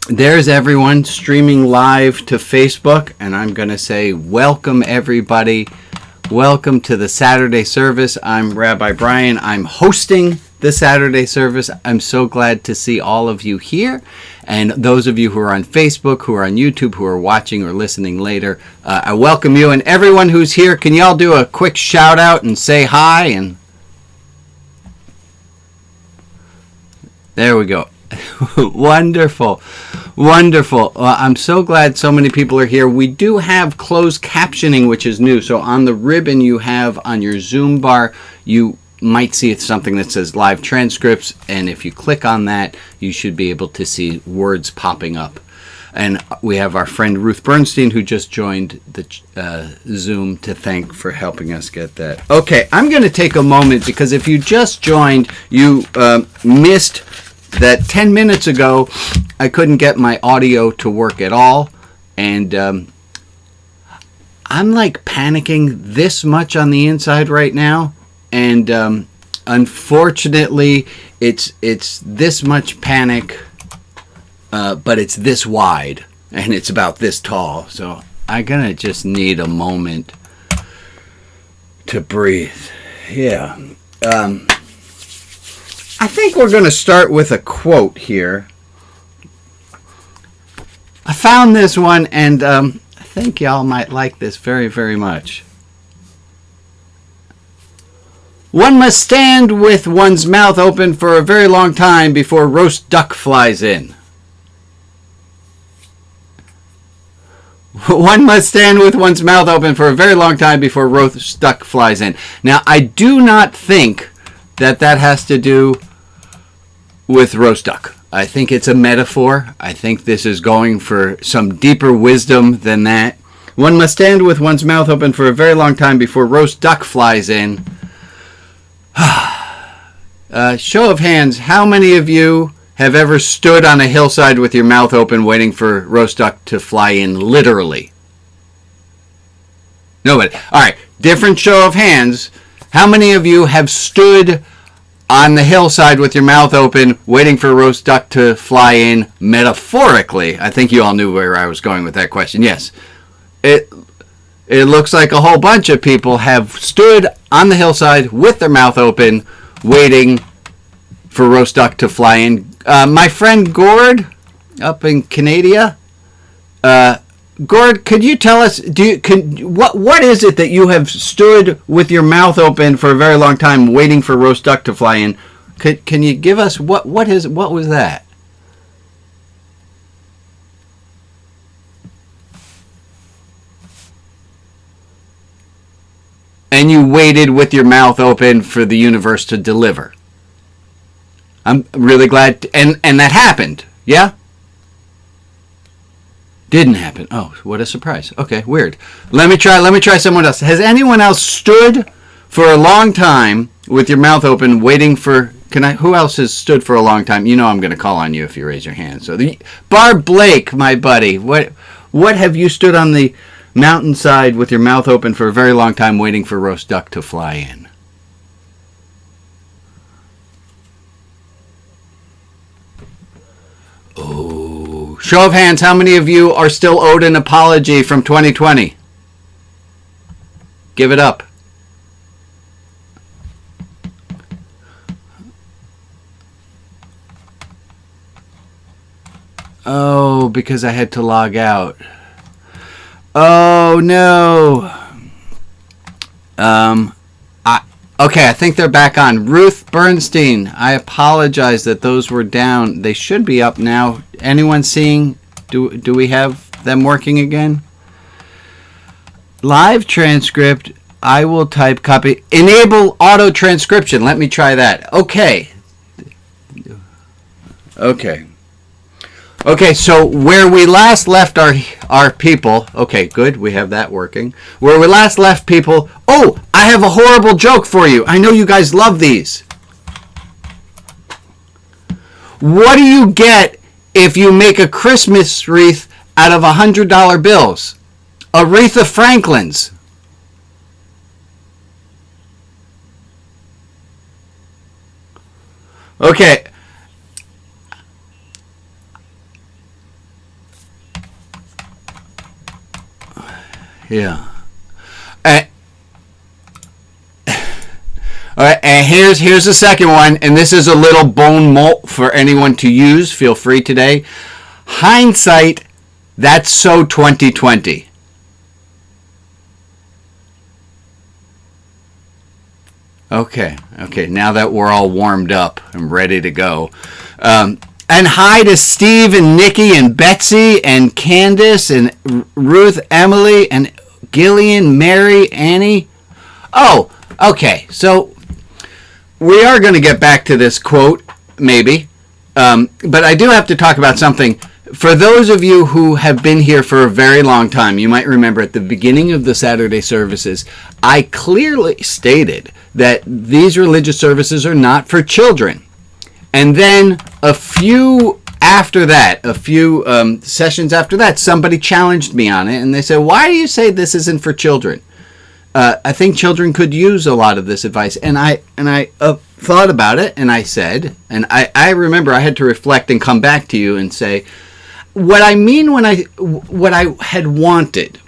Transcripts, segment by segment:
there's everyone streaming live to Facebook, and I'm going to say welcome everybody. Welcome to the Saturday service. I'm Rabbi Brian. I'm hosting the Saturday service. I'm so glad to see all of you here. And those of you who are on Facebook, who are on YouTube, who are watching or listening later, I welcome you. And everyone who's here, can y'all do a quick shout out and say hi? And there we go. Wonderful. Wonderful. I'm so glad so many people are here. We do have closed captioning, which is new. So on the ribbon you have on your Zoom bar, you might see it's something that says live transcripts. And if you click on that, you should be able to see words popping up. And we have our friend Ruth Bernstein, who just joined the Zoom, to thank for helping us get that. Okay, I'm going to take a moment, because if you just joined, you missed that 10 minutes ago I couldn't get my audio to work at all, and I'm like panicking this much on the inside right now, and unfortunately it's this much panic, but it's this wide and it's about this tall, so I'm gonna just need a moment to breathe. Yeah. I think we're going to start with a quote here. I found this one, and I think y'all might like this very, very much. One must stand with one's mouth open for a very long time before roast duck flies in. One must stand with one's mouth open for a very long time before roast duck flies in. Now, I do not think that has to do with roast duck. I think it's a metaphor. I think this is going for some deeper wisdom than that. One must stand with one's mouth open for a very long time before roast duck flies in. Show of hands, how many of you have ever stood on a hillside with your mouth open waiting for roast duck to fly in, literally? Nobody. All right, different show of hands. How many of you have stood on the hillside with your mouth open waiting for a roast duck to fly in, metaphorically? I think you all knew where I was going with that question. Yes. It looks like a whole bunch of people have stood on the hillside with their mouth open waiting for roast duck to fly in. My friend Gord up in Canada, Gord, could you tell us, what is it that you have stood with your mouth open for a very long time waiting for roast duck to fly in? Can you give us what was that? And you waited with your mouth open for the universe to deliver. I'm really glad and that happened. Yeah? Didn't happen. Oh, what a surprise. Okay, weird. Let me try someone else. Has anyone else stood for a long time with your mouth open waiting for... Who else has stood for a long time? You know I'm going to call on you if you raise your hand. So Barb Blake, my buddy, what have you stood on the mountainside with your mouth open for a very long time waiting for roast duck to fly in? Oh, show of hands, how many of you are still owed an apology from 2020? Give it up. Oh, because I had to log out. Oh, no. Okay, I think they're back on. Ruth Bernstein, I apologize that those were down. They should be up now. Anyone seeing? Do we have them working again? Live transcript. I will type copy. Enable auto transcription. Let me try that. Okay. Okay, so where we last left our people, okay, good, we have that working. Where we last left people, oh, I have a horrible joke for you. I know you guys love these. What do you get if you make a Christmas wreath out of $100 bills? Aretha Franklin's. Okay. Yeah. All right, and here's the second one, and this is a little bone malt for anyone to use. Feel free today. Hindsight, that's so 2020. Okay, now that we're all warmed up and ready to go. And hi to Steve and Nikki and Betsy and Candace and Ruth, Emily and Gillian, Mary, Annie. Oh, okay, so we are going to get back to this quote, maybe. But I do have to talk about something. For those of you who have been here for a very long time, you might remember at the beginning of the Saturday services, I clearly stated that these religious services are not for children. And then a few sessions after that, somebody challenged me on it, and they said, why do you say this isn't for children? I think children could use a lot of this advice. And I thought about it, and I said, and I remember I had to reflect and come back to you and say, what I mean what I had wanted.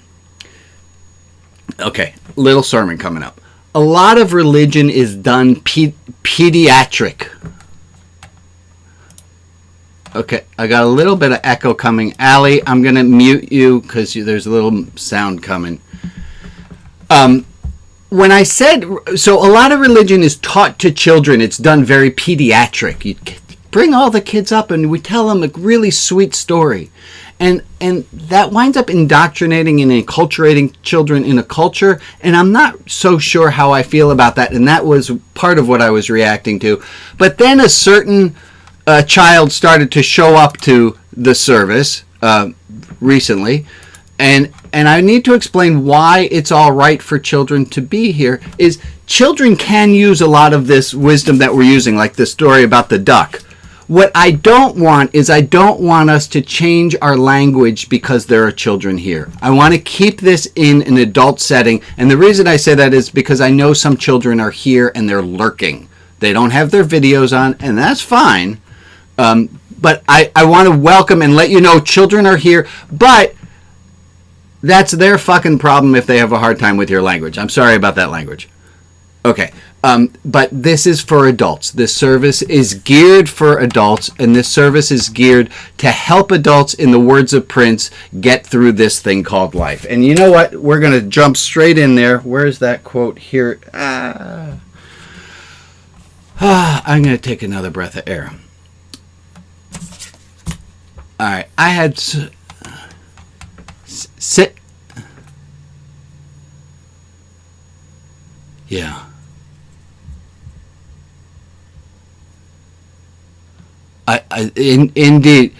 Okay, little sermon coming up. A lot of religion is done pediatric. Okay, I got a little bit of echo coming. Allie, I'm going to mute you because there's a little sound coming. When I said, so a lot of religion is taught to children. It's done very pediatric. You bring all the kids up and we tell them a really sweet story. And that winds up indoctrinating and enculturating children in a culture. And I'm not so sure how I feel about that. And that was part of what I was reacting to. But then a certain child started to show up to the service recently. And I need to explain why it's all right for children to be here. Is children can use a lot of this wisdom that we're using, like the story about the duck. What I don't want is I don't want us to change our language because there are children here. I want to keep this in an adult setting. And the reason I say that is because I know some children are here and they're lurking. They don't have their videos on, and that's fine. But I want to welcome and let you know children are here, but that's their fucking problem if they have a hard time with your language. I'm sorry about that language. Okay. But this is for adults. This service is geared for adults, and this service is geared to help adults, in the words of Prince, get through this thing called life. And you know what? We're going to jump straight in there. Where's that quote here? I'm going to take another breath of air. All right. I had... sit. Yeah. Indeed,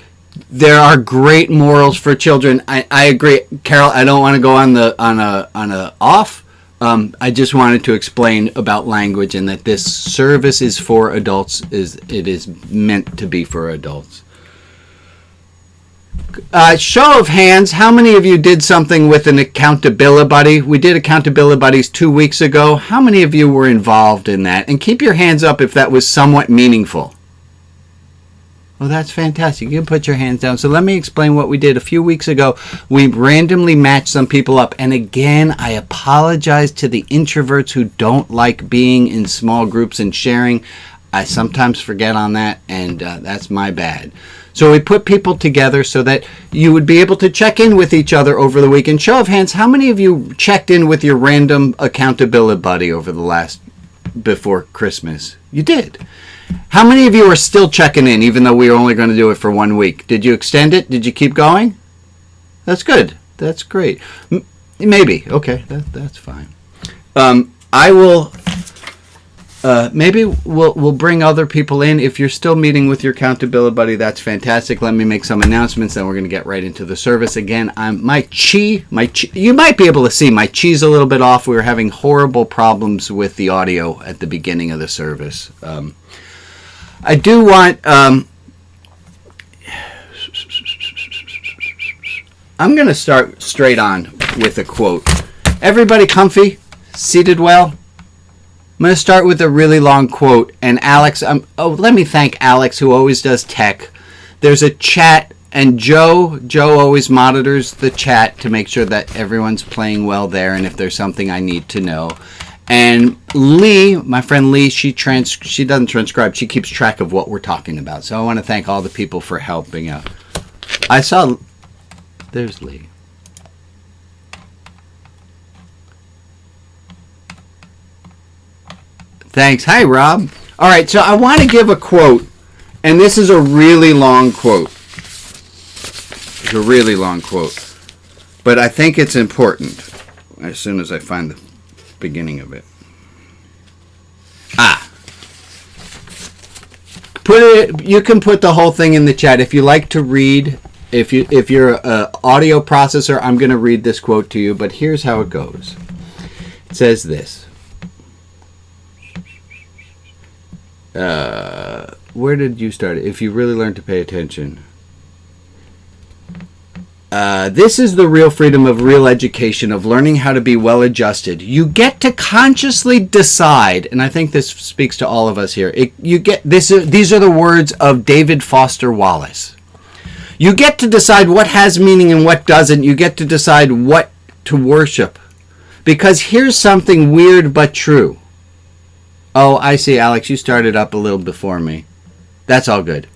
there are great morals for children. I agree, Carol. I don't want to go on a off. I just wanted to explain about language and that this service is for adults. It is meant to be for adults. Show of hands, how many of you did something with an accountability buddy? We did accountability buddies 2 weeks ago. How many of you were involved in that? And keep your hands up if that was somewhat meaningful. Well, that's fantastic. You can put your hands down. So let me explain what we did. A few weeks ago, we randomly matched some people up. And again, I apologize to the introverts who don't like being in small groups and sharing. I sometimes forget on that, and that's my bad. So we put people together so that you would be able to check in with each other over the week. And show of hands, how many of you checked in with your random accountability buddy over the before Christmas? You did. How many of you are still checking in, even though we were only going to do it for 1 week? Did you extend it? Did you keep going? That's good. That's great. Maybe. Okay, that's fine. I will... maybe we'll bring other people in. If you're still meeting with your accountability buddy, that's fantastic. Let me make some announcements, then we're going to get right into the service. Again, my chi, you might be able to see my chi's a little bit off. We were having horrible problems with the audio at the beginning of the service. I do want... I'm going to start straight on with a quote. Everybody comfy? Seated well? I'm going to start with a really long quote. And Alex, let me thank Alex, who always does tech. There's a chat And Joe always monitors the chat to make sure that everyone's playing well there, and if there's something I need to know. And Lee, my friend Lee, she doesn't transcribe. She keeps track of what we're talking about. So I want to thank all the people for helping out. There's Lee. Thanks. Hi, Rob. All right, so I want to give a quote, and this is a really long quote. It's a really long quote, but I think it's important as soon as I find the beginning of it. You can put the whole thing in the chat if you like to read. If you're an audio processor, I'm going to read this quote to you, but here's how it goes. It says this. Where did you start? If you really learn to pay attention. This is the real freedom of real education, of learning how to be well adjusted. You get to consciously decide, and I think this speaks to all of us here. These are the words of David Foster Wallace. You get to decide what has meaning and what doesn't. You get to decide what to worship. Because here's something weird but true. Oh, I see, Alex, you started up a little before me. That's all good.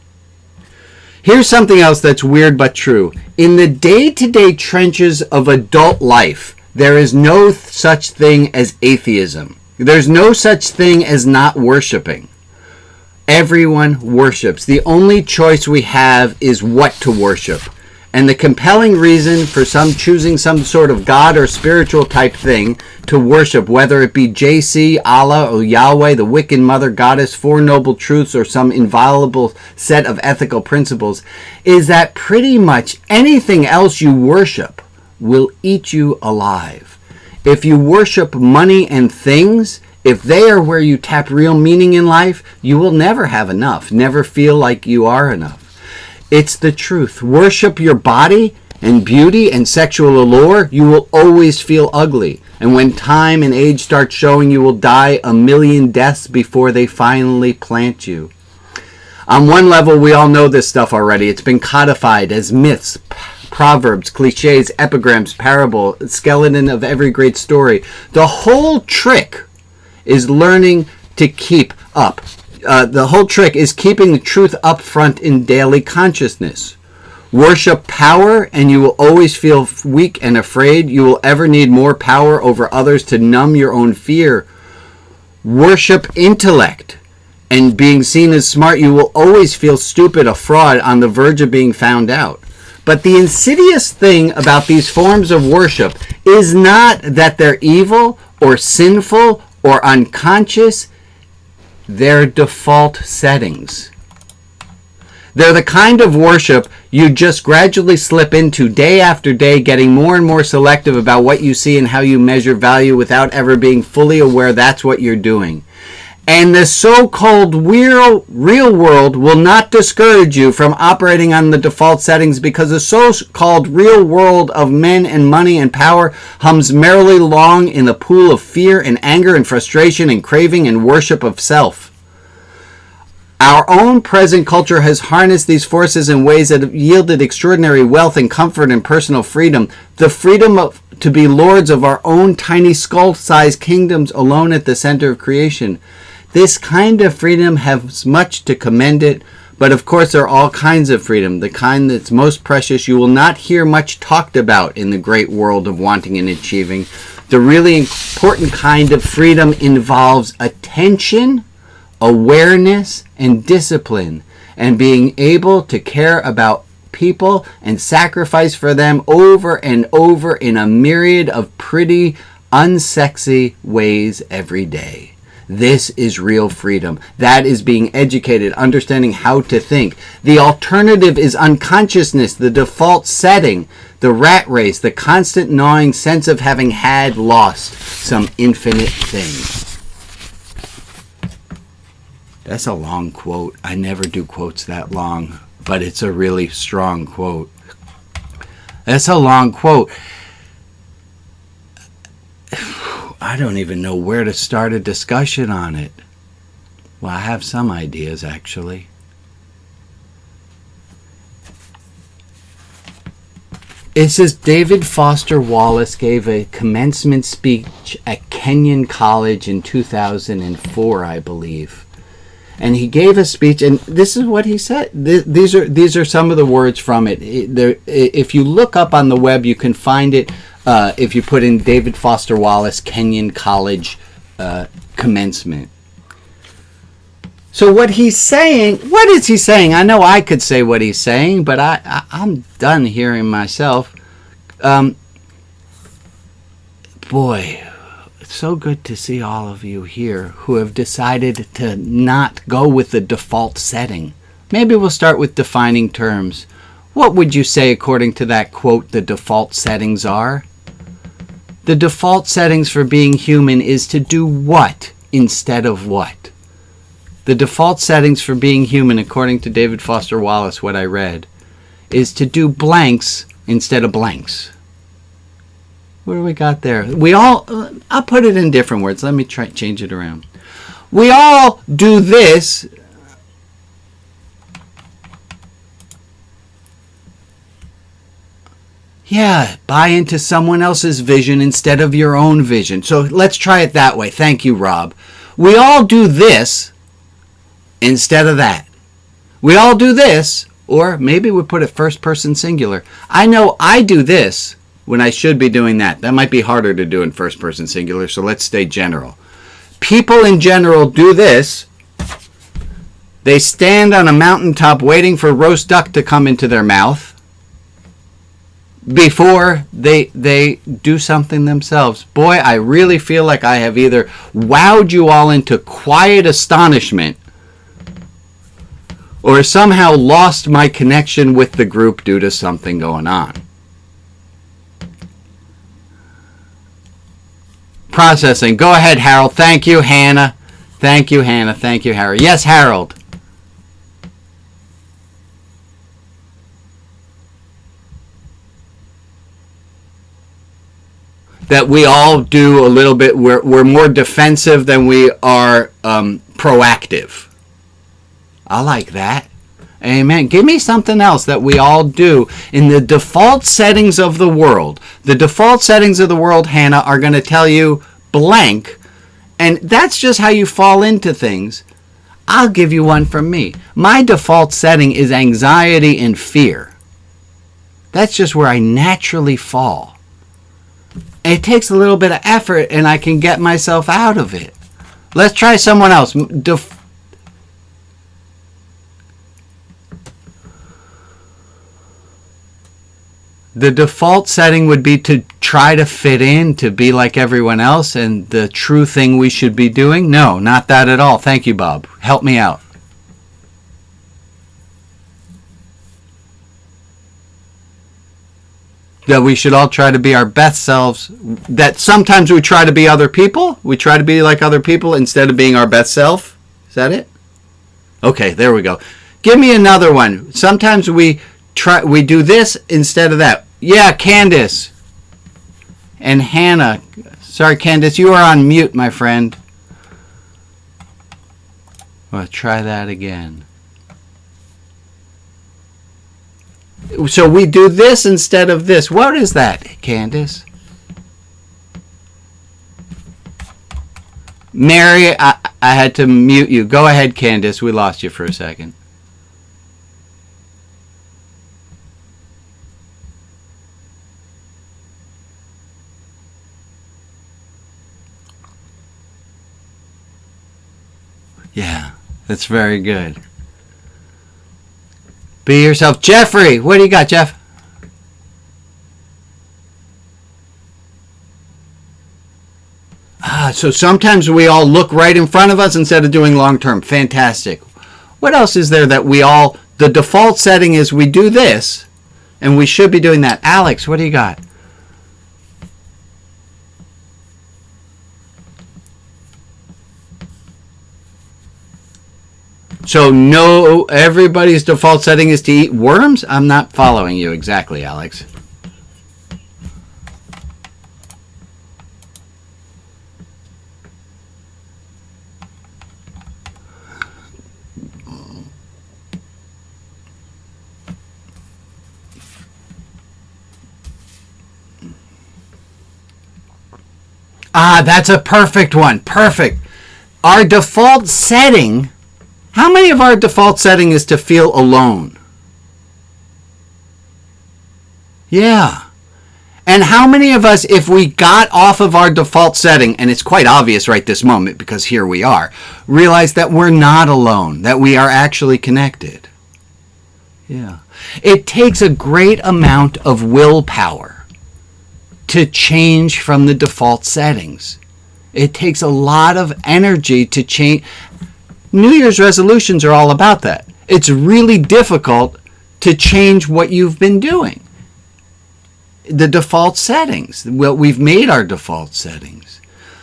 Here's something else that's weird but true. In the day-to-day trenches of adult life, there is no such thing as atheism. There's no such thing as not worshiping. Everyone worships. The only choice we have is what to worship. And the compelling reason for some choosing some sort of God or spiritual type thing to worship, whether it be JC, Allah, or Yahweh, the Wiccan Mother Goddess, Four Noble Truths, or some inviolable set of ethical principles, is that pretty much anything else you worship will eat you alive. If you worship money and things, if they are where you tap real meaning in life, you will never have enough, never feel like you are enough. It's the truth. Worship your body and beauty and sexual allure, you will always feel ugly. And when time and age start showing, you will die a million deaths before they finally plant you. On one level, we all know this stuff already. It's been codified as myths, proverbs, cliches, epigrams, parable, skeleton of every great story. The whole trick is learning to keep up. The whole trick is keeping the truth up front in daily consciousness. Worship power, and you will always feel weak and afraid. You will ever need more power over others to numb your own fear. Worship intellect, and being seen as smart, you will always feel stupid, a fraud, on the verge of being found out. But the insidious thing about these forms of worship is not that they're evil or sinful or unconscious. They're default settings. They're the kind of worship you just gradually slip into day after day, getting more and more selective about what you see and how you measure value without ever being fully aware that's what you're doing. And the so-called real world will not discourage you from operating on the default settings, because the so-called real world of men and money and power hums merrily along in the pool of fear and anger and frustration and craving and worship of self. Our own present culture has harnessed these forces in ways that have yielded extraordinary wealth and comfort and personal freedom. The freedom to be lords of our own tiny skull-sized kingdoms alone at the center of creation. This kind of freedom has much to commend it, but of course there are all kinds of freedom. The kind that's most precious you will not hear much talked about in the great world of wanting and achieving. The really important kind of freedom involves attention, awareness, and discipline, and being able to care about people and sacrifice for them over and over in a myriad of pretty, unsexy ways every day. This is real freedom. That is being educated, understanding how to think. The alternative is unconsciousness, the default setting, the rat race, the constant gnawing sense of having lost some infinite thing. That's a long quote. I never do quotes that long, but it's a really strong quote. That's a long quote. I don't even know where to start a discussion on it. Well, I have some ideas, actually. It says David Foster Wallace gave a commencement speech at Kenyon College in 2004, I believe. And he gave a speech, and this is what he said. These are some of the words from it. If you look up on the web, you can find it if you put in David Foster Wallace Kenyon College commencement. So what he's saying, what is he saying? I know I could say what he's saying, but I'm done hearing myself. Boy, it's so good to see all of you here who have decided to not go with the default setting. Maybe we'll start with defining terms. What would you say, according to that quote, the default settings are? The default settings for being human is to do what instead of what? The default settings for being human, according to David Foster Wallace, what I read, is to do blanks instead of blanks. What do we got there? I'll put it in different words. Let me change it around. We all do this. Yeah, buy into someone else's vision instead of your own vision. So let's try it that way. Thank you, Rob. We all do this instead of that. We all do this, or maybe we put it first person singular. I know I do this when I should be doing that. That might be harder to do in first person singular, so let's stay general. People in general do this. They stand on a mountaintop waiting for roast duck to come into their mouth before they do something themselves. Boy, I really feel like I have either wowed you all into quiet astonishment or somehow lost my connection with the group due to something going on. Processing. Go ahead, Harold. Thank you, Hannah. Thank you, Hannah. Thank you, Harold. Yes, Harold. That we all do a little bit, we're more defensive than we are proactive. I like that. Amen. Give me something else that we all do in the default settings of the world. The default settings of the world, Hannah, are going to tell you blank, and that's just how you fall into things. I'll give you one from me. My default setting is anxiety and fear. That's just where I naturally fall. It takes a little bit of effort, and I can get myself out of it. Let's try someone else. The default setting would be to try to fit in, to be like everyone else, and the true thing we should be doing? No, not that at all. Thank you, Bob. Help me out. That we should all try to be our best selves. That sometimes we try to be other people. We try to be like other people instead of being our best self. Is that it? Okay, there we go. Give me another one. Sometimes we do this instead of that. Yeah, Candace. And Hannah. Sorry, Candace, you are on mute, my friend. Well, try that again. So we do this instead of this. What is that, Candace? Mary, I had to mute you. Go ahead, Candace. We lost you for a second. Yeah, that's very good. Be yourself. Jeffrey, what do you got, Jeff? So sometimes we all look right in front of us instead of doing long term. Fantastic. What else is there that we all, the default setting is we do this, and we should be doing that. Alex, what do you got? So no, everybody's default setting is to eat worms? I'm not following you exactly, Alex. That's a perfect one. Perfect. Our default setting, how many of our default setting is to feel alone? Yeah. And how many of us, if we got off of our default setting, and it's quite obvious right this moment because here we are, realize that we're not alone, that we are actually connected? Yeah. It takes a great amount of willpower to change from the default settings. It takes a lot of energy to change. New Year's resolutions are all about that. It's really difficult to change what you've been doing. The default settings. Well, we've made our default settings.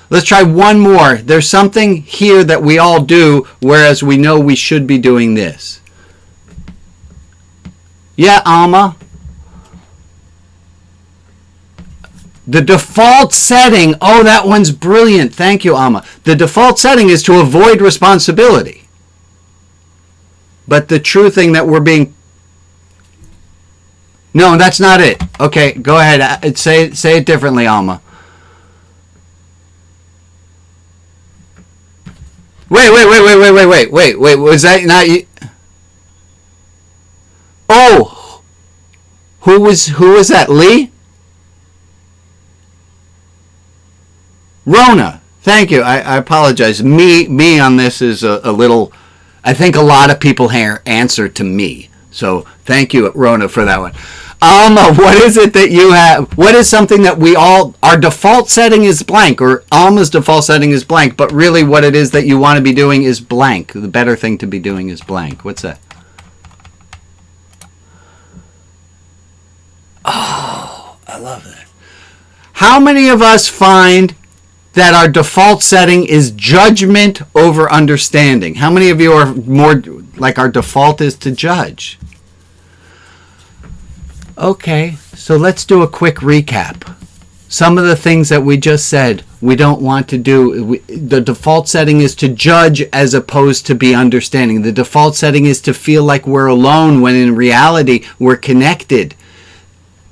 Let's try one more. There's something here that we all do, whereas we know we should be doing this. Yeah, Alma. The default setting. Oh, that one's brilliant. Thank you, Alma. The default setting is to avoid responsibility. But the true thing that we're being... No, that's not it. Okay, go ahead. Say it differently, Alma. Wait. Was that not you? Oh, who was that? Lee? Rona. Thank you. I apologize. Me on this is a little. I think a lot of people here answer to me. So thank you, Rona, for that one. Alma, what is it that you have? What is something that we all, our default setting is blank, or Alma's default setting is blank, but really what it is that you want to be doing is blank. The better thing to be doing is blank. What's that? Oh, I love that. How many of us find that our default setting is judgment over understanding? How many of you are more like our default is to judge? Okay, so let's do a quick recap. Some of the things that we just said we don't want to do. The default setting is to judge as opposed to be understanding. The default setting is to feel like we're alone when in reality we're connected.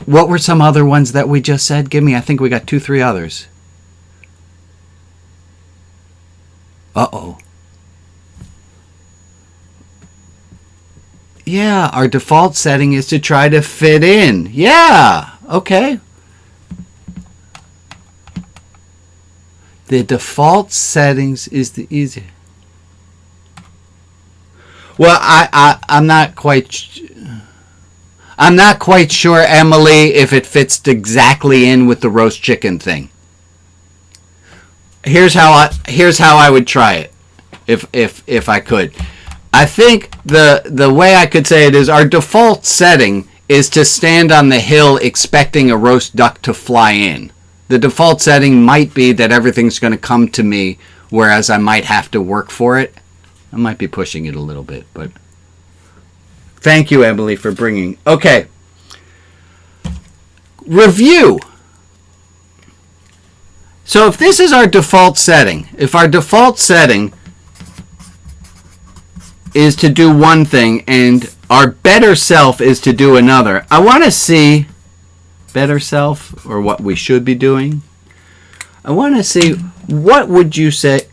What were some other ones that we just said? Give me, I think we got 2, 3 others. Uh-oh. Yeah, our default setting is to try to fit in. Yeah, okay. The default settings is the easy. Well, I'm not quite sure, Emily, if it fits exactly in with the roast chicken thing. Here's how I would try it, if I could. I think the way I could say it is our default setting is to stand on the hill expecting a roast duck to fly in. The default setting might be that everything's going to come to me, whereas I might have to work for it. I might be pushing it a little bit, but thank you, Emily, for bringing. Okay. Review. So if this is our default setting, if our default setting is to do one thing and our better self is to do another, I want to see better self, or what we should be doing. I want to see, what would you say?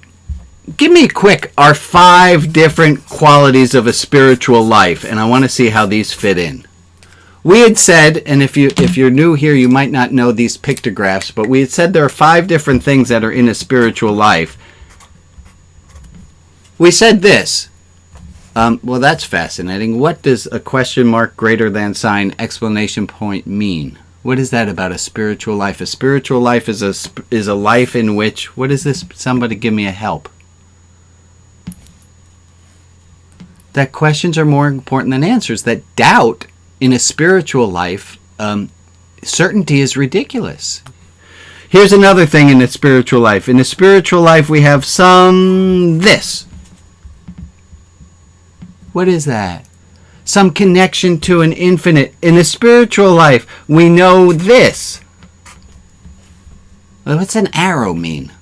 Give me quick our 5 different qualities of a spiritual life, and I want to see how these fit in. We had said, and if you're new here, you might not know these pictographs, but we had said there are 5 different things that are in a spiritual life. We said this. Well, that's fascinating. What does a question mark, greater than sign, exclamation point mean? What is that about a spiritual life? A spiritual life is a life in which, what is this? Somebody give me a help. That questions are more important than answers. That doubt in a spiritual life, certainty is ridiculous. Here's another thing in a spiritual life. In a spiritual life, we have this. What is that? Some connection to an infinite. In a spiritual life, we know this. What's an arrow mean?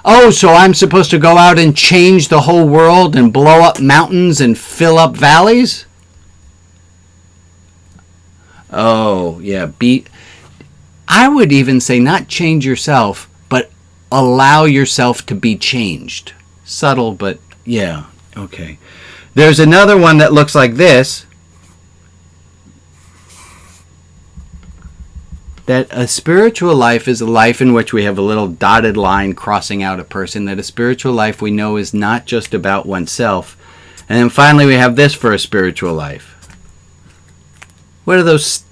Oh, so I'm supposed to go out and change the whole world and blow up mountains and fill up valleys? Oh, yeah. I would even say not change yourself, but allow yourself to be changed. Subtle, but yeah, okay. There's another one that looks like this. That a spiritual life is a life in which we have a little dotted line crossing out a person. That a spiritual life we know is not just about oneself. And then finally we have this for a spiritual life. What are those?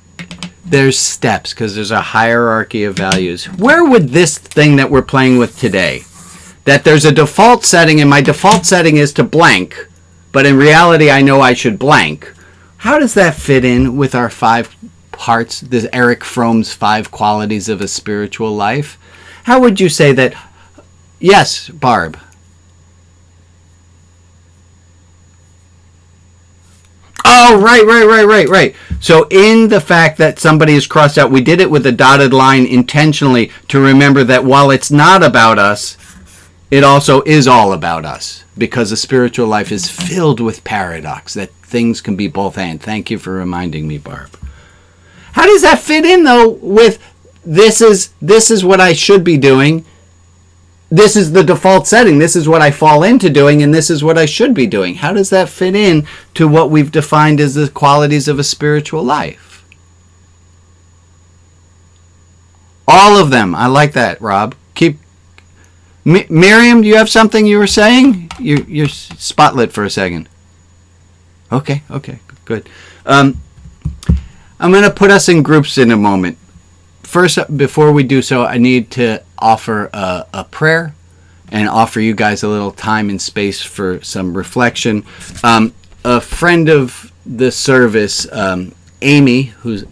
There's steps, because there's a hierarchy of values. Where would this thing that we're playing with today, that there's a default setting and my default setting is to blank, but in reality I know I should blank. How does that fit in with our 5 parts, this Eric Fromm's 5 qualities of a spiritual life? How would you say that? Yes, Barb. Oh, right. So in the fact that somebody is crossed out, we did it with a dotted line intentionally to remember that while it's not about us, it also is all about us, because a spiritual life is filled with paradox, that things can be both and. Thank you for reminding me, Barb. How does that fit in, though, with this is what I should be doing, this is the default setting, this is what I fall into doing, and this is what I should be doing? How does that fit in to what we've defined as the qualities of a spiritual life? All of them. I like that, Rob. Keep. Miriam, do you have something you were saying? You're spotlit for a second. Okay, good. I'm going to put us in groups in a moment. First, before we do so, I need to offer a prayer and offer you guys a little time and space for some reflection. A friend of the service, Amy, who's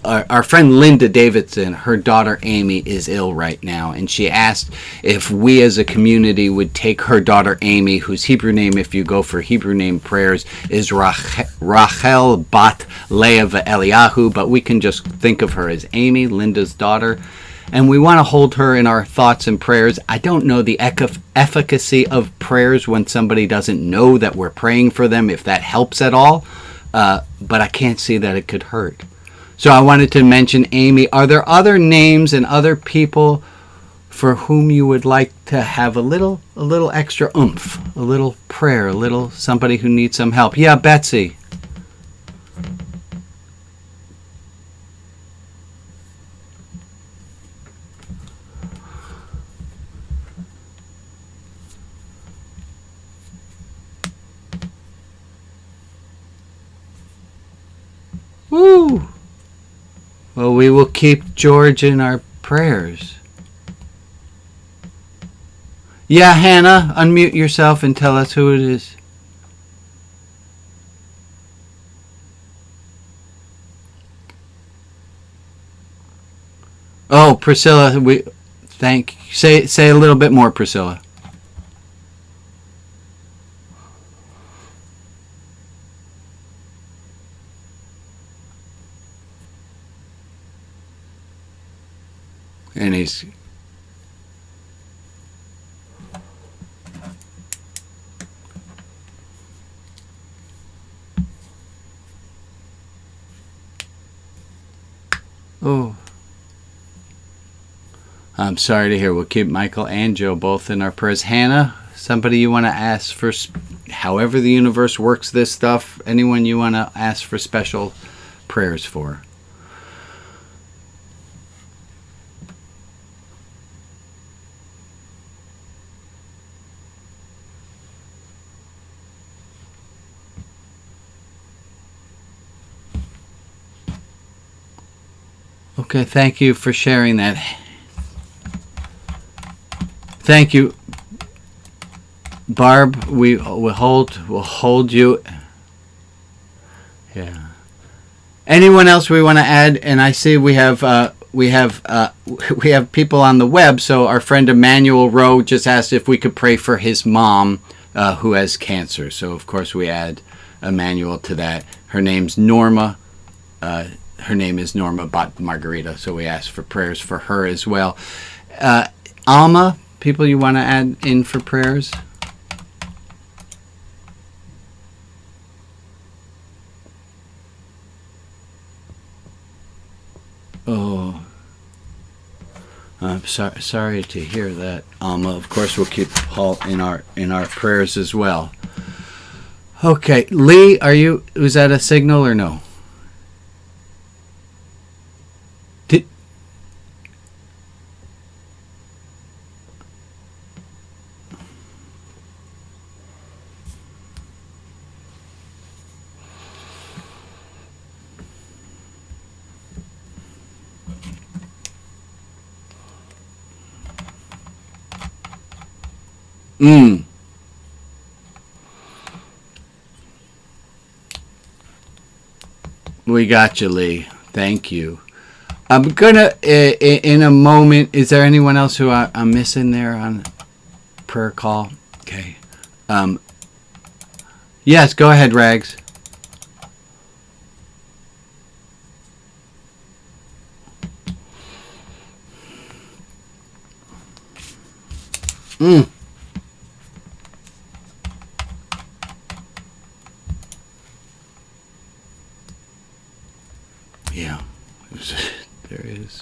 our friend Linda Davidson, her daughter Amy is ill right now, and she asked if we as a community would take her daughter Amy, whose Hebrew name, if you go for Hebrew name prayers, is Rachel Bat Leah Eliyahu, but we can just think of her as Amy, Linda's daughter, and we want to hold her in our thoughts and prayers. I don't know the efficacy of prayers when somebody doesn't know that we're praying for them, if that helps at all. But I can't see that it could hurt. So I wanted to mention Amy. Are there other names and other people for whom you would like to have a little extra oomph, a little prayer, a little somebody who needs some help? Yeah, Betsy. Woo! Well, we will keep George in our prayers. Yeah, Hannah, unmute yourself and tell us who it is. Oh, Priscilla, say a little bit more, Priscilla. And he's oh, I'm sorry to hear. We'll keep Michael and Joe both in our prayers. Hannah, somebody you want to ask for, however the universe works this stuff, anyone you want to ask for special prayers for? Okay, thank you for sharing that. Thank you, Barb. We'll hold you. Yeah. Anyone else we want to add? And I see we have people on the web. So our friend Emmanuel Rowe just asked if we could pray for his mom, who has cancer. So of course we add Emmanuel to that. Her name's Norma. Her name is Norma Bat Margarita, so we ask for prayers for her as well. Alma, people you want to add in for prayers? Oh, Sorry to hear that, Alma. Of course, we'll keep Paul in our prayers as well. Okay, Lee, was that a signal or no? We got you, Lee. Thank you. I'm gonna in a moment. Is there anyone else who I'm missing there on prayer call? Okay. Yes, go ahead, Rags. Yeah, there is.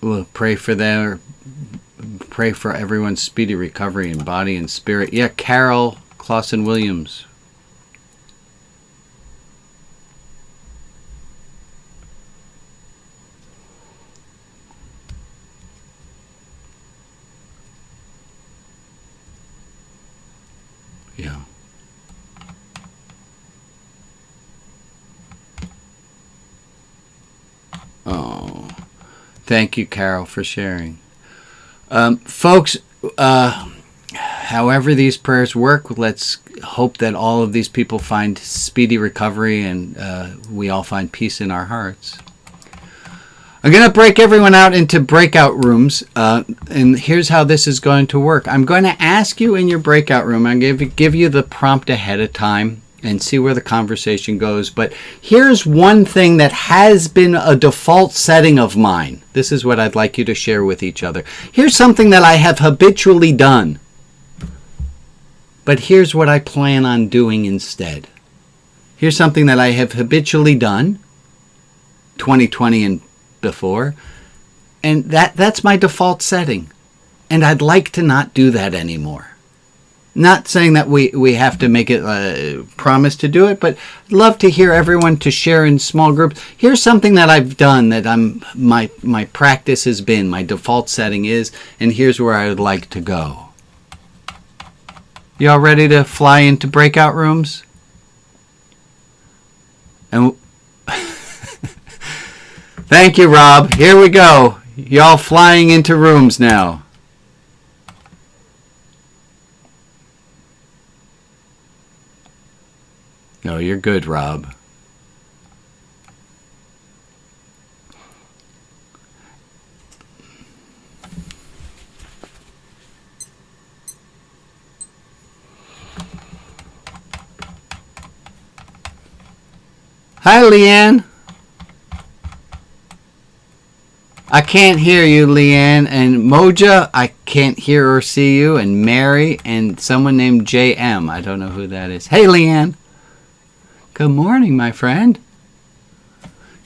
We'll pray for them. Pray for everyone's speedy recovery in body and spirit. Yeah, Carol Clausen Williams. Yeah. Oh, thank you, Carol, for sharing. Folks, however these prayers work, let's hope that all of these people find speedy recovery and we all find peace in our hearts. I'm going to break everyone out into breakout rooms, and here's how this is going to work. I'm going to ask you in your breakout room, I'm going to give you the prompt ahead of time and see where the conversation goes. But here's one thing that has been a default setting of mine. This is what I'd like you to share with each other. Here's something that I have habitually done. But here's what I plan on doing instead. Here's something that I have habitually done, 2020 and before, and that's my default setting. And I'd like to not do that anymore. Not saying that we have to make it a promise to do it, but I'd love to hear everyone to share in small groups. Here's something that I've done that my practice has been, my default setting is, and here's where I would like to go. Y'all ready to fly into breakout rooms? And thank you, Rob. Here we go. Y'all flying into rooms now. No, you're good, Rob. Hi, Leanne. I can't hear you, Leanne. And Moja, I can't hear or see you. And Mary and someone named JM. I don't know who that is. Hey, Leanne. Good morning, my friend.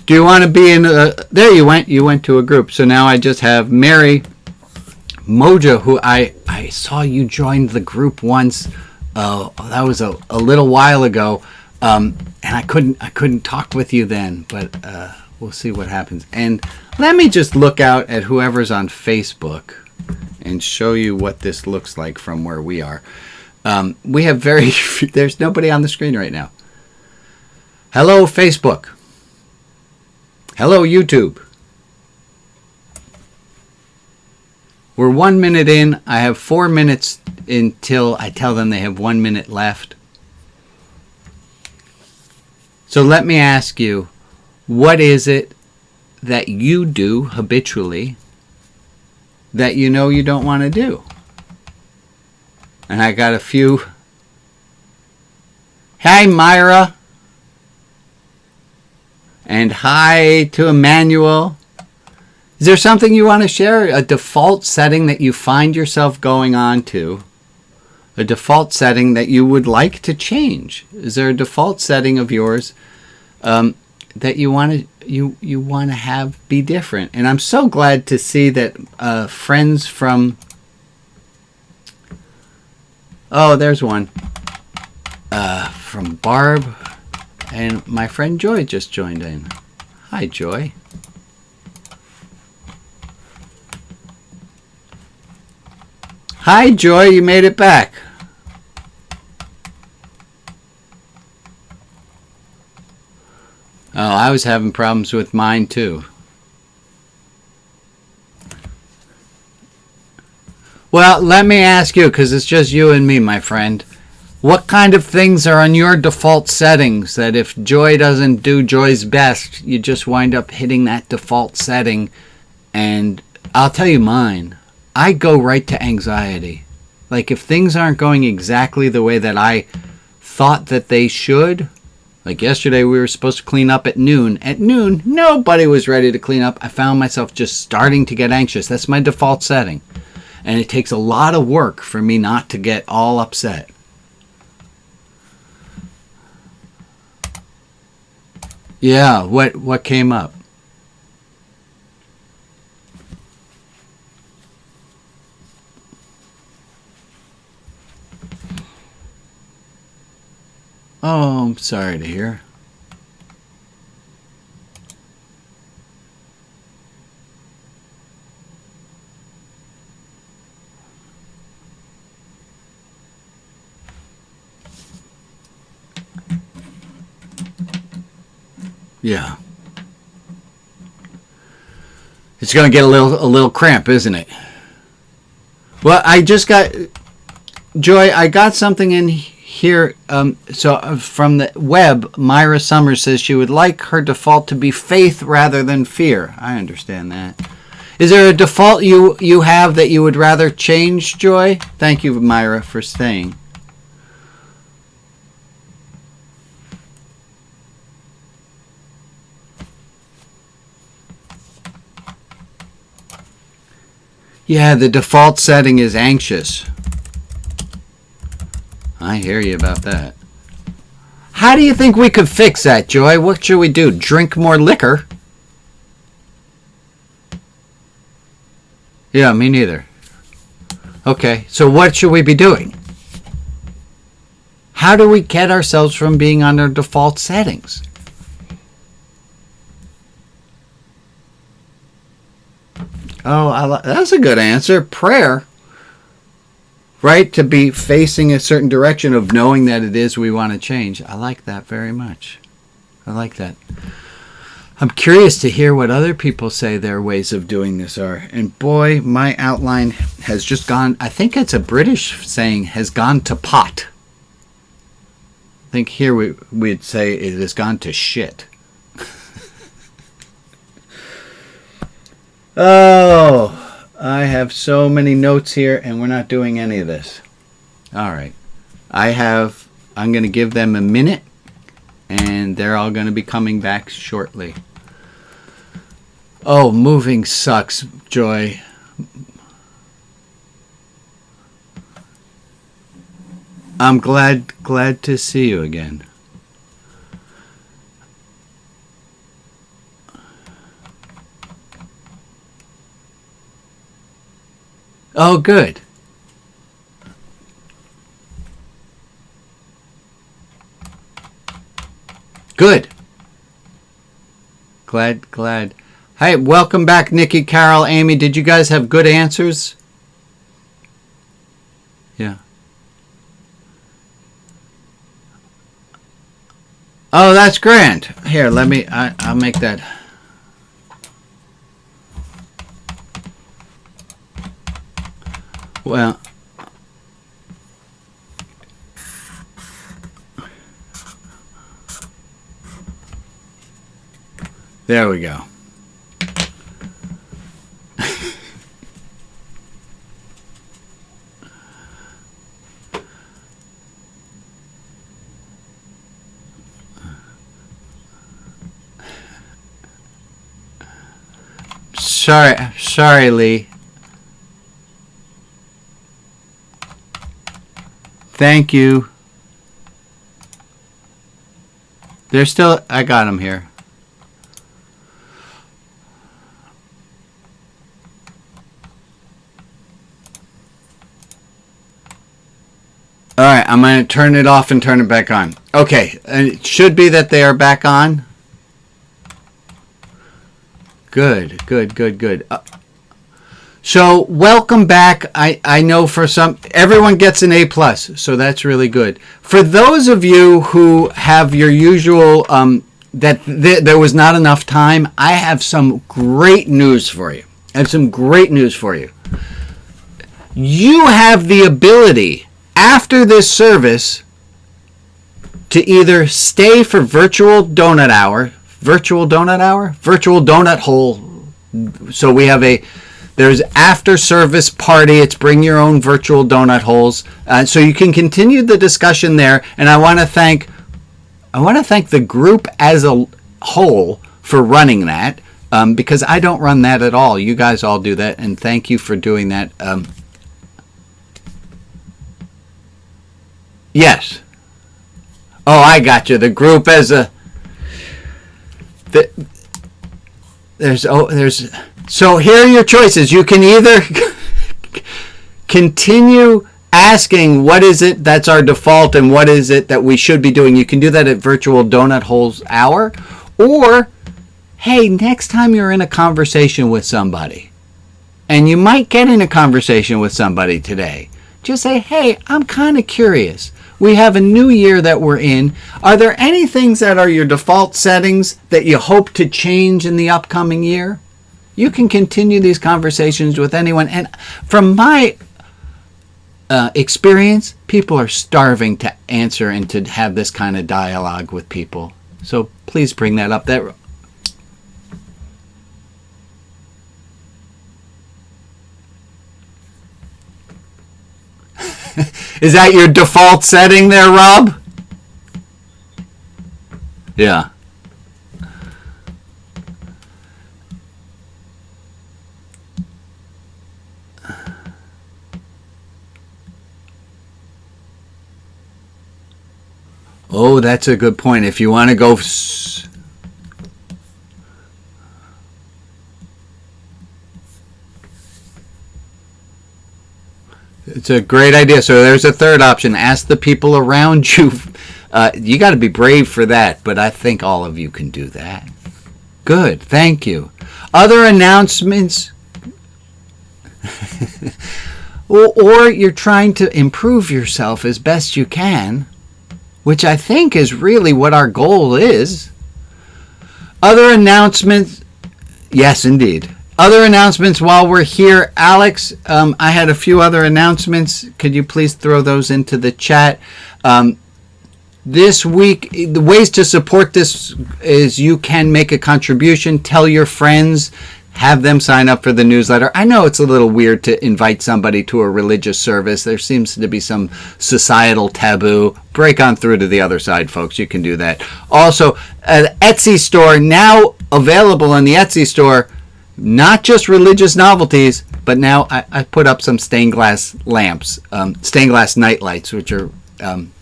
Do you want to be in there you went. You went to a group. So now I just have Mary, Moja, who I saw you joined the group once. That was a little while ago. And I couldn't talk with you then, but we'll see what happens. And let me just look out at whoever's on Facebook and show you what this looks like from where we are. We have there's nobody on the screen right now. Hello, Facebook. Hello, YouTube. We're 1 minute in. I have 4 minutes until I tell them they have 1 minute left. So let me ask you, what is it that you do habitually that you know you don't want to do? And I got a few. Hi, Myra. And hi to Emmanuel. Is there something you want to share? A default setting that you find yourself going on to? A default setting that you would like to change? Is there a default setting of yours? that you want to you want to have be different. And I'm so glad to see that friends from there's one from Barb, and my friend Joy just joined in. Hi, Joy. Hi, Joy. You made it back. Oh, I was having problems with mine too. Well, let me ask you, because it's just you and me, my friend. What kind of things are on your default settings that if Joy doesn't do Joy's best, you just wind up hitting that default setting? And I'll tell you mine. I go right to anxiety. Like if things aren't going exactly the way that I thought that they should. Like yesterday we were supposed to clean up at noon. At noon, nobody was ready to clean up. I found myself just starting to get anxious. That's my default setting. And it takes a lot of work for me not to get all upset. Yeah, what came up? Oh, I'm sorry to hear. Yeah. It's going to get a little cramp, isn't it? Well, I just got Joy, I got something in here. So from the web, Myra Summers says she would like her default to be faith rather than fear. I understand that. Is there a default you have that you would rather change, Joy? Thank you, Myra, for staying. Yeah, the default setting is anxious. I hear you about that. How do you think we could fix that, Joy? What should we do? Drink more liquor? Yeah, me neither. Okay, so what should we be doing? How do we get ourselves from being on our default settings? Oh, that's a good answer. Prayer. Right? To be facing a certain direction of knowing that it is we want to change. I like that very much. I like that. I'm curious to hear what other people say their ways of doing this are. And boy, my outline has just gone, I think it's a British saying, has gone to pot. I think here we'd say it has gone to shit. Oh, I have so many notes here and we're not doing any of this. All right. I'm going to give them a minute and they're all going to be coming back shortly. Oh, moving sucks, Joy. I'm glad to see you again. Oh, good. Good. Glad. Hey, welcome back, Nikki, Carol, Amy. Did you guys have good answers? Yeah. Oh, that's grand. Here, I'll make that. Well, there we go. Sorry, Lee. Thank you. They're still, I got them here. right, I'm going to turn it off and turn it back on. Okay, it should be that they are back on. Good. So welcome back. I know for some, everyone gets an A+, so that's really good. For those of you who have your usual, there was not enough time, I have some great news for you. You have the ability, after this service, to either stay for virtual donut hole. So we have there's after service party. It's bring your own virtual donut holes. So you can continue the discussion there. And I want to thank the group as a whole for running that, because I don't run that at all. You guys all do that, and thank you for doing that. Yes. Oh, I got you. The group as a so here are your choices. You can either continue asking what is it that's our default and what is it that we should be doing. You can do that at Virtual Donut Holes Hour, or hey, next time you're in a conversation with somebody, and you might get in a conversation with somebody today, just say, hey, I'm kind of curious. We have a new year that we're in. Are there any things that are your default settings that you hope to change in the upcoming year? You can continue these conversations with anyone. And from my experience, people are starving to answer and to have this kind of dialogue with people. So please bring that up. Is that your default setting there, Rob? Yeah. Oh, that's a good point. If you want to go... It's a great idea. So there's a third option. Ask the people around you. You got to be brave for that, but I think all of you can do that. Good. Thank you. Other announcements? or you're trying to improve yourself as best you can, which I think is really what our goal is. Other announcements? Yes, indeed. Other announcements while we're here. Alex, I had a few other announcements. Could you please throw those into the chat? This week, the ways to support this is you can make a contribution, tell your friends, have them sign up for the newsletter. I know it's a little weird to invite somebody to a religious service. There seems to be some societal taboo. Break on through to the other side, folks. You can do that. Also, an Etsy store now available in the Etsy store. Not just religious novelties, but now I put up some stained glass lamps, stained glass night lights, which are,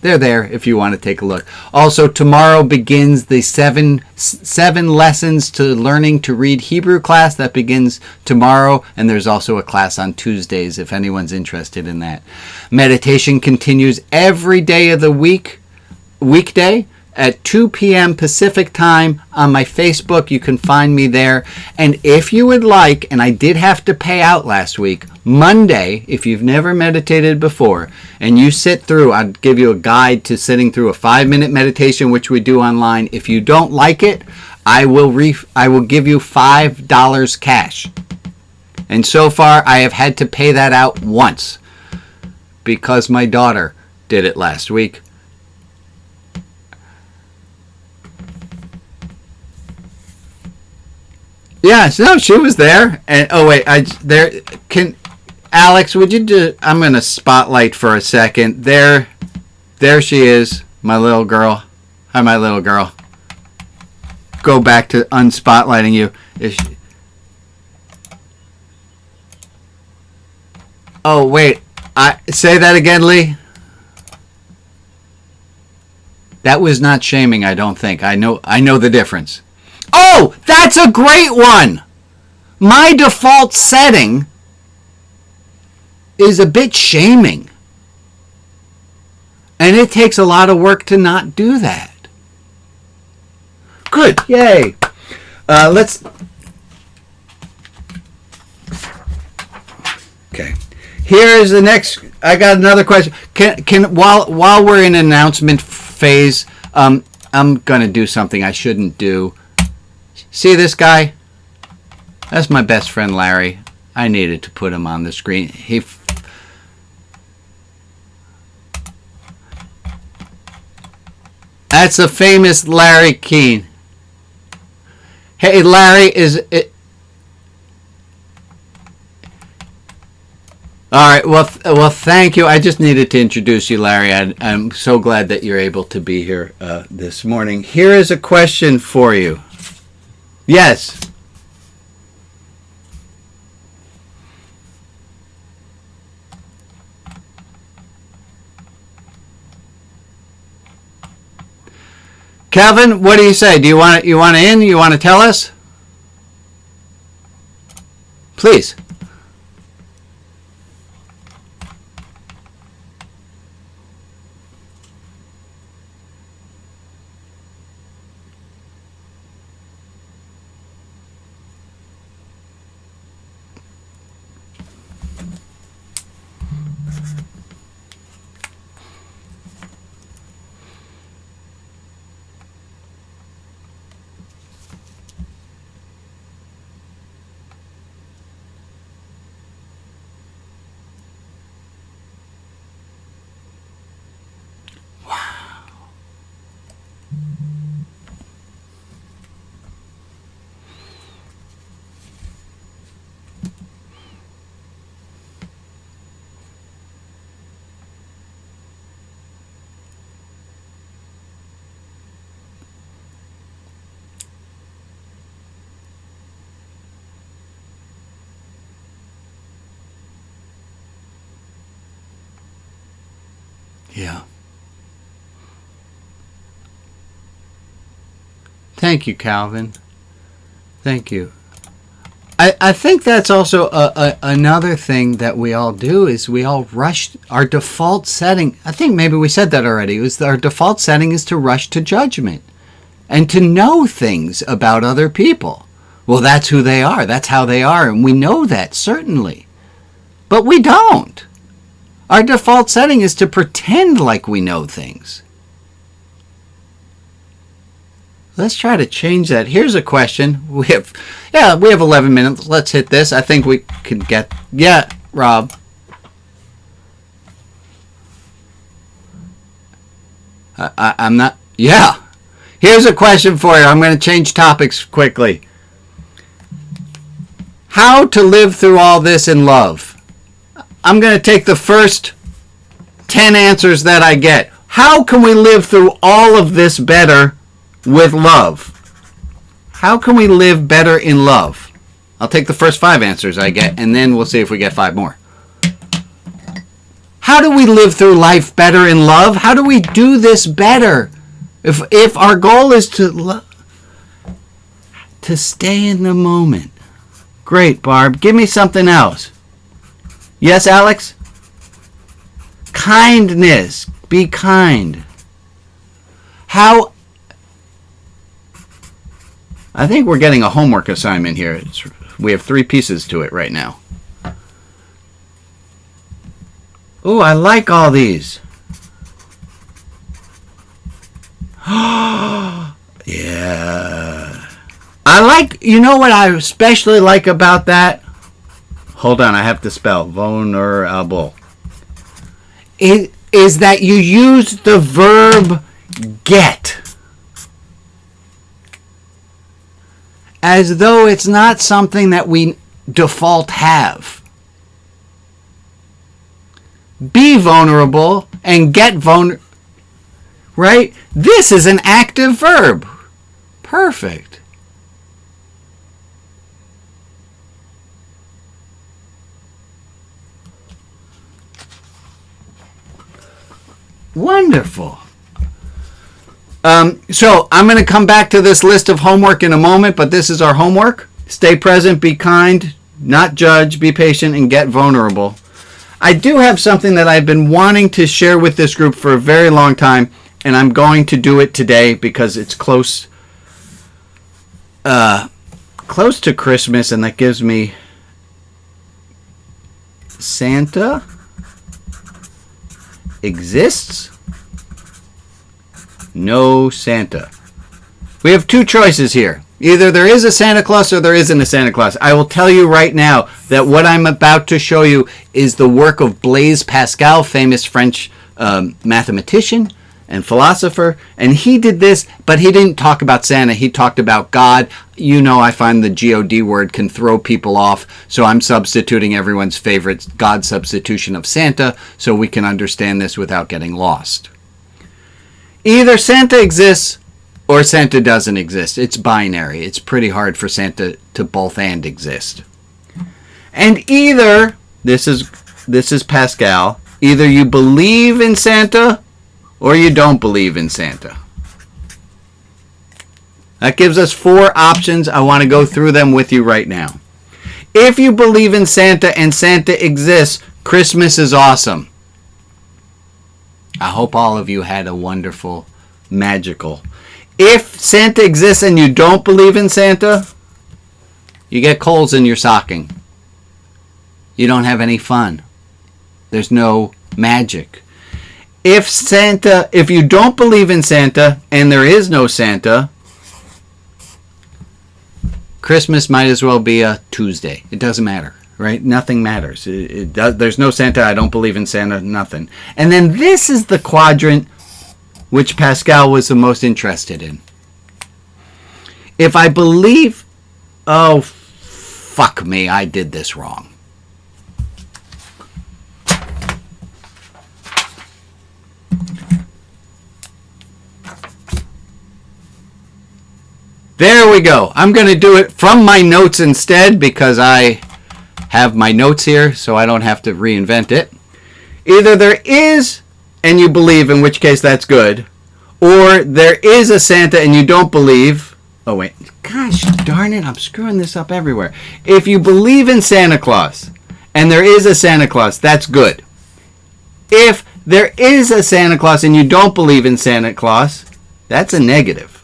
they're there if you want to take a look. Also, tomorrow begins the seven lessons to learning to read Hebrew class. That begins tomorrow, and there's also a class on Tuesdays if anyone's interested in that. Meditation continues every day of the weekday. At 2 p.m. Pacific time on my Facebook. You can find me there. And if you would like, and I did have to pay out last week, Monday, if you've never meditated before, and you sit through, I'll give you a guide to sitting through a 5-minute meditation, which we do online. If you don't like it, I will give you $5 cash. And so far, I have had to pay that out once because my daughter did it last week. Yeah, no, she was there. And oh wait, Alex, would you do? I'm gonna spotlight for a second. There she is, my little girl. Hi, my little girl. Go back to unspotlighting you. Oh wait, say that again, Lee. That was not shaming, I don't think. I know the difference. Oh, that's a great one. My default setting is a bit shaming. And it takes a lot of work to not do that. Good. Yay. Let's... Okay. Here's the next... I got another question. While we're in announcement phase, I'm going to do something I shouldn't do. See this guy? That's my best friend, Larry. I needed to put him on the screen. That's a famous Larry Keene. Hey, Larry, is it... All right, well, thank you. I just needed to introduce you, Larry. I'm so glad that you're able to be here this morning. Here is a question for you. Yes. Kevin, what do you say? Do you want in? You want to tell us? Please. Yeah. Thank you, Calvin. Thank you. I think that's also another thing that we all do is we all rush our default setting. I think maybe we said that already. It was our default setting is to rush to judgment and to know things about other people. Well, that's who they are. That's how they are. And we know that, certainly. But we don't. Our default setting is to pretend like we know things. Let's try to change that. Here's a question. We have 11 minutes. Let's hit this. I think we can get... Yeah, Rob. I'm not... Yeah. Here's a question for you. I'm going to change topics quickly. How to live through all this in love. I'm going to take the first 10 answers that I get. How can we live through all of this better with love? How can we live better in love? I'll take the first 5 answers I get, and then we'll see if we get 5 more. How do we live through life better in love? How do we do this better? If our goal is to stay in the moment. Great, Barb. Give me something else. Yes, Alex? Kindness. Be kind. How... I think we're getting a homework assignment here. We have 3 pieces to it right now. Ooh, I like all these. Yeah. I like... You know what I especially like about that? Hold on, I have to spell vulnerable. It is that you use the verb get as though it's not something that we default have. Be vulnerable and get vulnerable. Right? This is an active verb. Perfect. Wonderful. So I'm going to come back to this list of homework in a moment, but this is our homework. Stay present, be kind, not judge, be patient, and get vulnerable. I do have something that I've been wanting to share with this group for a very long time, and I'm going to do it today because it's close to Christmas, and that gives me Santa exists? No Santa. We have two choices here. Either there is a Santa Claus or there isn't a Santa Claus. I will tell you right now that what I'm about to show you is the work of Blaise Pascal, famous French mathematician and philosopher. And he did this, but he didn't talk about Santa. He talked about God. You know, I find the God word can throw people off, so I'm substituting everyone's favorite God substitution of Santa so we can understand this without getting lost. Either Santa exists or Santa doesn't exist. It's binary. It's pretty hard for Santa to both and exist. And either, this is Pascal, either you believe in Santa or you don't believe in Santa. That gives us four options. I want to go through them with you right now. If you believe in Santa and Santa exists, Christmas is awesome. I hope all of you had a wonderful, magical. If Santa exists and you don't believe in Santa, you get coals in your stocking. You don't have any fun. There's no magic. If you don't believe in Santa and there is no Santa, Christmas might as well be a Tuesday. It doesn't matter, right? Nothing matters. There's no Santa. I don't believe in Santa. Nothing. And then this is the quadrant which Pascal was the most interested in. If I believe, oh, fuck me, I did this wrong. There we go. I'm going to do it from my notes instead because I have my notes here so I don't have to reinvent it. Either there is and you believe, in which case that's good, or there is a Santa and you don't believe. Oh wait, gosh darn it, I'm screwing this up everywhere. If you believe in Santa Claus and there is a Santa Claus, that's good. If there is a Santa Claus and you don't believe in Santa Claus, that's a negative.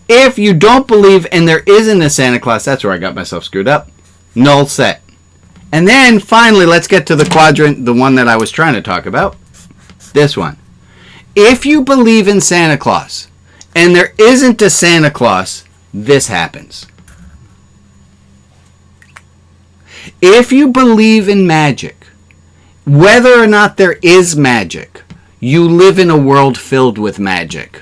If you don't believe and there isn't a Santa Claus, that's where I got myself screwed up. Null set. And then finally, let's get to the quadrant, the one that I was trying to talk about. This one. If you believe in Santa Claus and there isn't a Santa Claus, this happens. If you believe in magic, whether or not there is magic, you live in a world filled with magic.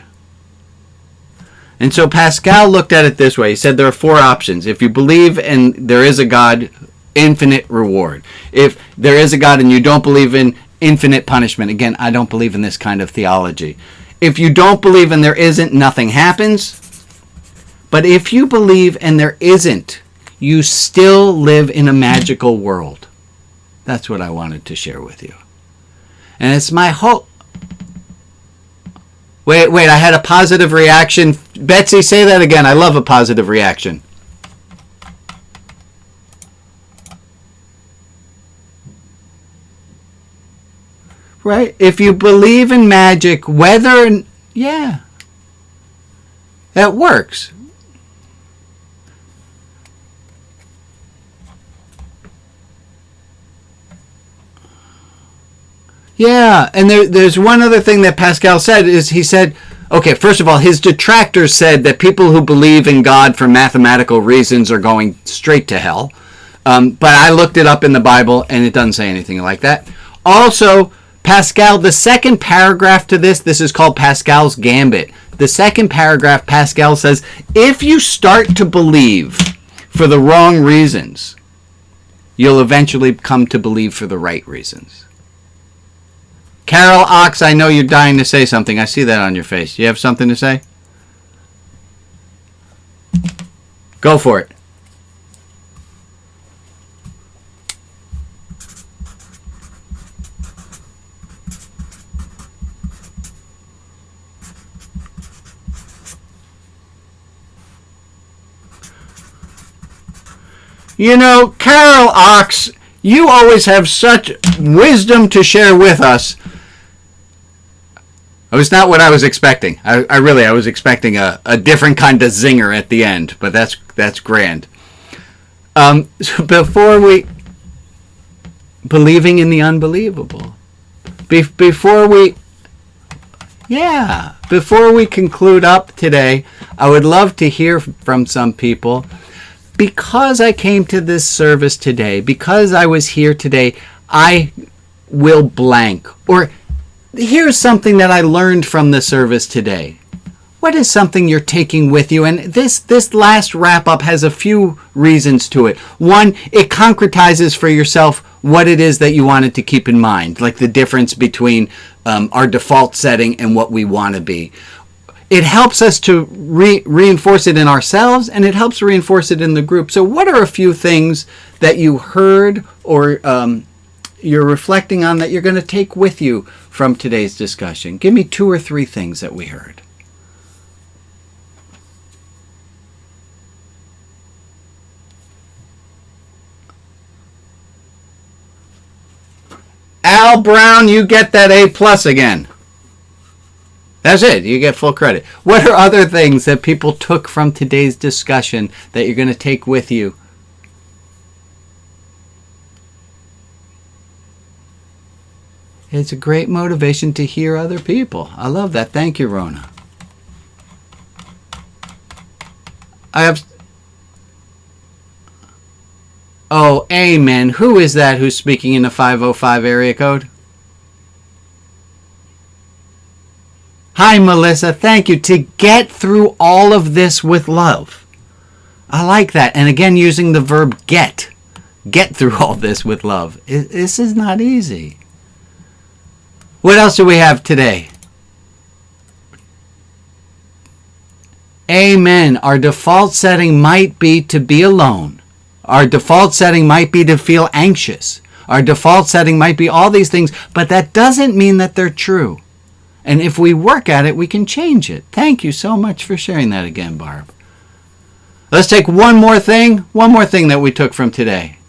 And so Pascal looked at it this way. He said there are four options. If you believe and there is a God, infinite reward. If there is a God and you don't believe in, infinite punishment. Again, I don't believe in this kind of theology. If you don't believe and there isn't, nothing happens. But if you believe and there isn't, you still live in a magical world. That's what I wanted to share with you. And it's my hope. Wait, I had a positive reaction. Betsy, say that again. I love a positive reaction. Right? If you believe in magic, yeah, that works. Yeah, and there's one other thing that Pascal said is he said, okay, first of all, his detractors said that people who believe in God for mathematical reasons are going straight to hell. But I looked it up in the Bible and it doesn't say anything like that. Also, Pascal, the second paragraph to this is called Pascal's Gambit. The second paragraph, Pascal says, if you start to believe for the wrong reasons, you'll eventually come to believe for the right reasons. Carol Ox, I know you're dying to say something. I see that on your face. You have something to say? Go for it. You know, Carol Ox, You always have such wisdom to share with us. It was not what I was expecting. I was expecting a different kind of zinger at the end, but that's grand. So before we... Believing in the unbelievable. Before we conclude up today, I would love to hear from some people. Because I came to this service today, because I was here today, I will blank. Or here's something that I learned from the service today. What is something you're taking with you? And this last wrap-up has a few reasons to it. One, it concretizes for yourself what it is that you wanted to keep in mind, like the difference between our default setting and what we want to be. It helps us to reinforce it in ourselves, and it helps reinforce it in the group. So what are a few things that you heard or you're reflecting on that you're going to take with you from today's discussion? Give me 2 or 3 things that we heard. Al Brown, you get that A+ again. That's it. You get full credit. What are other things that people took from today's discussion that you're going to take with you? It's a great motivation to hear other people. I love that. Thank you, Rona. Oh, amen. Who is that who's speaking in the 505 area code? Hi, Melissa. Thank you. To get through all of this with love. I like that. And again, using the verb get. Get through all this with love. This is not easy. What else do we have today? Amen. Our default setting might be to be alone. Our default setting might be to feel anxious. Our default setting might be all these things, but that doesn't mean that they're true. And if we work at it, we can change it. Thank you so much for sharing that again, Barb. Let's take one more thing that we took from today.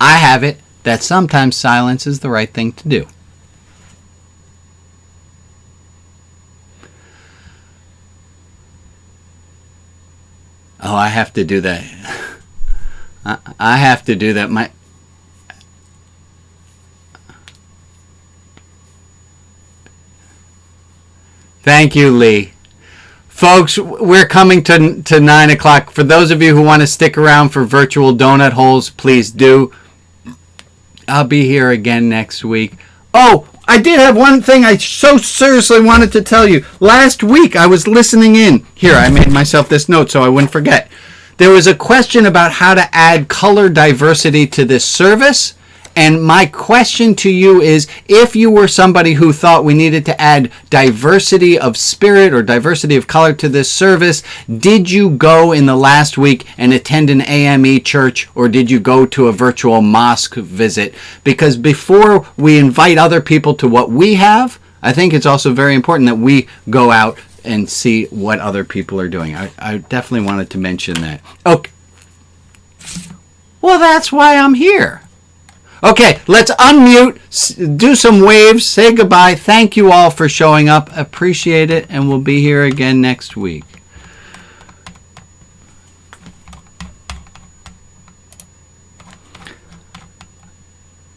I have it that sometimes silence is the right thing to do. Oh, I have to do that. I have to do that. Thank you, Lee. Folks, we're coming to 9 o'clock. For those of you who want to stick around for virtual donut holes, please do. I'll be here again next week. Oh, I did have one thing I so seriously wanted to tell you. Last week I was listening in. Here, I made myself this note so I wouldn't forget. There was a question about how to add color diversity to this service. And my question to you is, if you were somebody who thought we needed to add diversity of spirit or diversity of color to this service, did you go in the last week and attend an AME church, or did you go to a virtual mosque visit? Because before we invite other people to what we have, I think it's also very important that we go out and see what other people are doing. I definitely wanted to mention that. Okay. Well, that's why I'm here. Okay, let's unmute, do some waves, say goodbye. Thank you all for showing up. Appreciate it, and we'll be here again next week.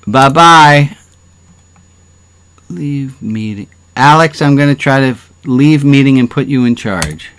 Bye-bye. Leave meeting. Alex, I'm going to try to leave meeting and put you in charge.